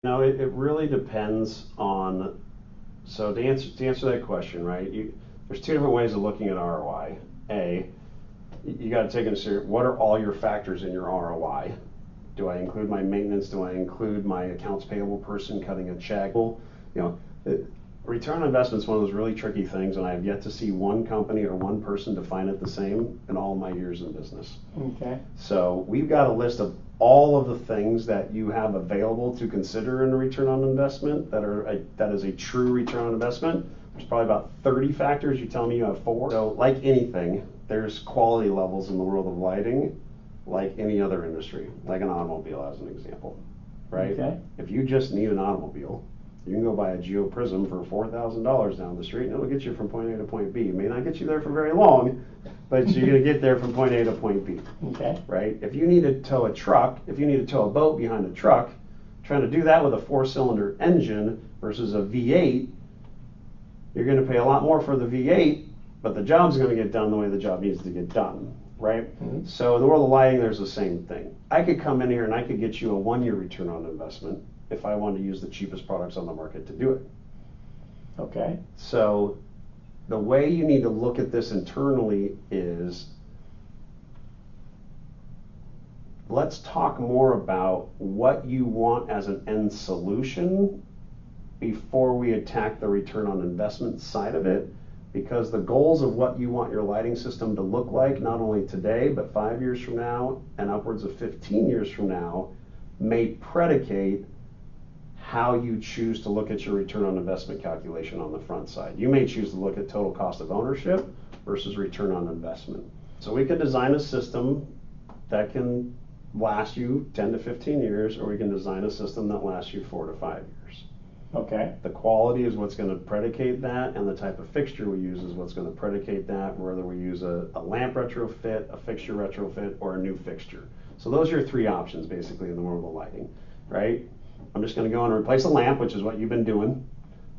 No, it really depends on, so to answer that question, right, there's two different ways of looking at ROI. You got to take into consideration what are all your factors in your ROI. Do I include my maintenance? Do I include my accounts payable person cutting a check? Well, return on investment is one of those really tricky things, and I have yet to see one company or one person define it the same in all my years in business. Okay. So we've got a list of all of the things that you have available to consider in a return on investment that is a true return on investment. There's probably about 30 factors. You tell me you have 4. So like anything, there's quality levels in the world of lighting, like any other industry, like an automobile as an example, right? Okay. If you just need an automobile, you can go buy a Geo Prism for $4,000 down the street, and it'll get you from point A to point B. It may not get you there for very long, but you're going to get there from point A to point B. Okay. Right? If you need to tow a truck, if you need to tow a boat behind a truck, trying to do that with a 4-cylinder engine versus a V8, you're going to pay a lot more for the V8, but the job's going to get done the way the job needs to get done. Right? Mm-hmm. So in the world of lighting, there's the same thing. I could come in here and I could get you a 1-year return on investment if I wanted to use the cheapest products on the market to do it. Okay. So the way you need to look at this internally is, let's talk more about what you want as an end solution before we attack the return on investment side of it, because the goals of what you want your lighting system to look like, not only today, but 5 years from now and upwards of 15 years from now, may predicate how you choose to look at your return on investment calculation on the front side. You may choose to look at total cost of ownership versus return on investment. So we could design a system that can last you 10 to 15 years, or we can design a system that lasts you 4 to 5 years. Okay. The quality is what's going to predicate that, and the type of fixture we use is what's going to predicate that, whether we use a lamp retrofit, a fixture retrofit, or a new fixture. So those are your 3 options basically in the world of lighting, right? I'm just going to go in and replace a lamp, which is what you've been doing.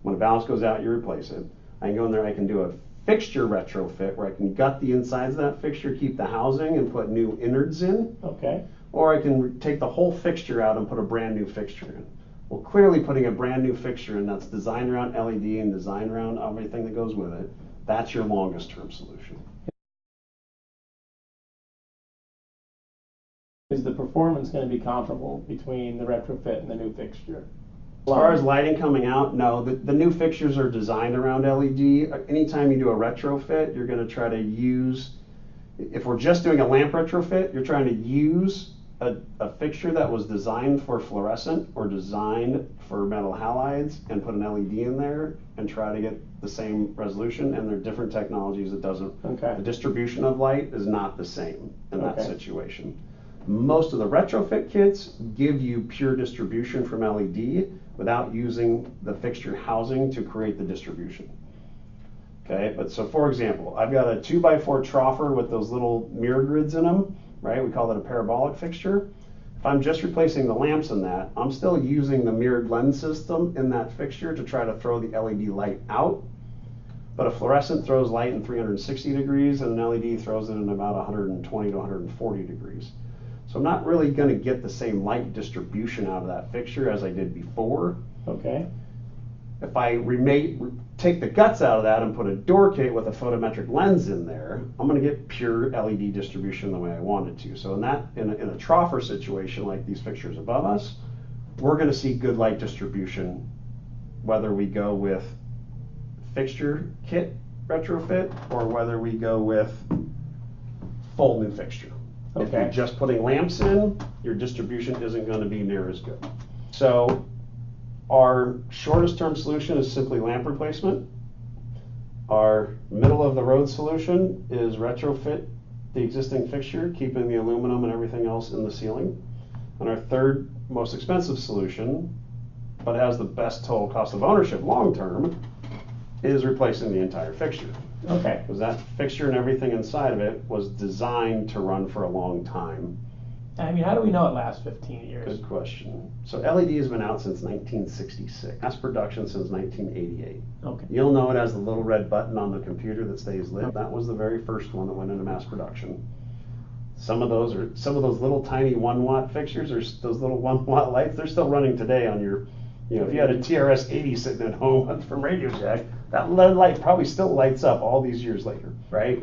When a valve goes out, you replace it. I can go in there, I can do a fixture retrofit where I can gut the insides of that fixture, keep the housing, and put new innards in. Okay. Or I can take the whole fixture out and put a brand new fixture in. Well, clearly putting a brand new fixture in that's designed around LED and designed around everything that goes with it, that's your longest term solution. Is the performance going to be comparable between the retrofit and the new fixture? As far as lighting coming out, no. The new fixtures are designed around LED. Anytime you do a retrofit, you're going to try to use, if we're just doing a lamp retrofit, you're trying to use a fixture that was designed for fluorescent or designed for metal halides and put an LED in there and try to get the same resolution, and there are different technologies that doesn't. Okay. The distribution of light is not the same in that Okay. situation. Most of the retrofit kits give you pure distribution from LED without using the fixture housing to create the distribution. Okay, but so for example, I've got a 2x4 troffer with those little mirror grids in them, right? We call that a parabolic fixture. If I'm just replacing the lamps in that, I'm still using the mirrored lens system in that fixture to try to throw the LED light out. But a fluorescent throws light in 360 degrees and an LED throws it in about 120 to 140 degrees. So I'm not really going to get the same light distribution out of that fixture as I did before. Okay. If I take the guts out of that and put a door kit with a photometric lens in there, I'm going to get pure LED distribution the way I wanted to. So in a troffer situation like these fixtures above us, we're going to see good light distribution whether we go with fixture kit retrofit or whether we go with full new fixture. If Okay. you're just putting lamps in, your distribution isn't going to be near as good. So our shortest term solution is simply lamp replacement. Our middle of the road solution is retrofit the existing fixture, keeping the aluminum and everything else in the ceiling. And our third most expensive solution, but has the best total cost of ownership long term, is replacing the entire fixture. Okay. Because that fixture and everything inside of it was designed to run for a long time. I mean, how do we know it lasts 15 years? Good question. So LED has been out since 1966. Mass production since 1988. Okay. You'll know it as the little red button on the computer that stays lit. That was the very first one that went into mass production. Some of those little tiny 1 watt fixtures, or those little 1 watt lights, they're still running today on your You know, if you had a TRS 80 sitting at home from Radio Shack, that lead light probably still lights up all these years later, right?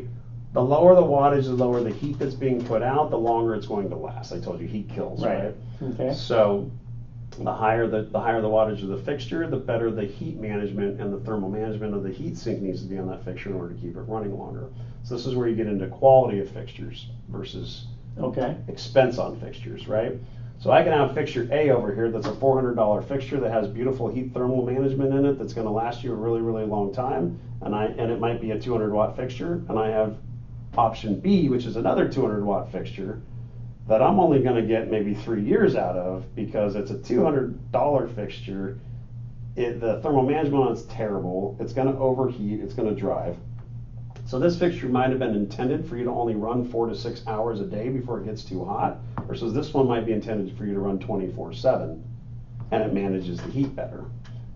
The lower the wattage, the lower the heat that's being put out, the longer it's going to last. I told you heat kills, right? Okay. So the higher the wattage of the fixture, the better the heat management and the thermal management of the heat sink needs to be on that fixture in order to keep it running longer. So this is where you get into quality of fixtures versus expense on fixtures, right? So I can have fixture A over here that's a $400 fixture that has beautiful heat thermal management in it that's going to last you a really, really long time, and it might be a 200 watt fixture, and I have option B, which is another 200 watt fixture that I'm only going to get maybe 3 years out of because it's a $200 fixture. The thermal management on it's terrible. It's going to overheat. It's going to drive. So this fixture might have been intended for you to only run 4 to 6 hours a day before it gets too hot, versus this one might be intended for you to run 24/7, and it manages the heat better.